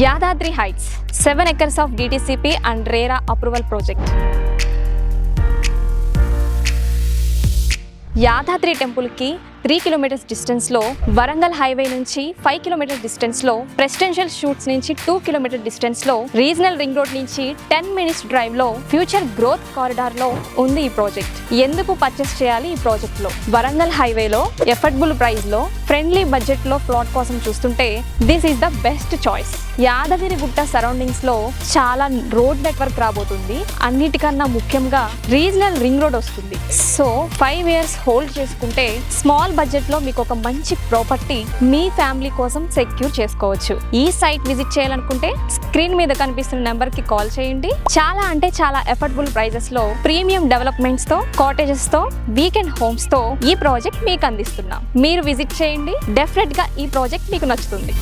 Yadadri Heights, 7 acres of DTCP and RERA approval project. Yadadri టెంపుల్కి 3 kilometres డిస్టెన్స్లో, Warangal highway నుంచి 5 kilometres డిస్టెన్స్లో, ప్రెసిడెన్షియల్ షూట్స్ నుంచి 2 కిలోమీటర్ డిస్టెన్స్లో, రీజనల్ రింగ్ రోడ్ నుంచి 10 మినిట్స్ డ్రైవ్లో, ఫ్యూచర్ గ్రోత్ కారిడార్లో ఉంది ఈ ప్రాజెక్ట్. ఎందుకు పర్చేస్ చేయాలి ఈ ప్రాజెక్ట్లో? వరంగల్ హైవేలో ఎఫర్డబుల్ ప్రైస్లో ఫ్రెండ్లీ బడ్జెట్లో ప్లాట్ కోసం చూస్తుంటే this is the best choice. Yadagirigutta సరౌండింగ్స్లో చాలా రోడ్ నెట్వర్క్ రాబోతుంది. అన్నిటికన్నా ముఖ్యంగా రీజనల్ రింగ్ రోడ్ వస్తుంది. సో 5 years హోల్డ్ చేసుకుంటే స్మాల్ బడ్జెట్లో మీకు ఒక మంచి ప్రాపర్టీ మీ ఫ్యామిలీ కోసం సెక్యూర్ చేసుకోవచ్చు. ఈ సైట్ విజిట్ చేయాలనుకుంటే స్క్రీన్ మీద కనిపిస్తున్న నెంబర్కి కాల్ చేయండి. చాలా అంటే చాలా ఎఫర్డబుల్ ప్రైజెస్లో ప్రీమియం డెవలప్మెంట్స్తో, కాటేజెస్తో, వీకెండ్ హోమ్స్తో ఈ ప్రాజెక్ట్ మీకు అందిస్తున్నాం. మీరు విజిట్ చేయండి. డెఫినెట్గా ఈ ప్రాజెక్ట్ మీకు నచ్చుతుంది.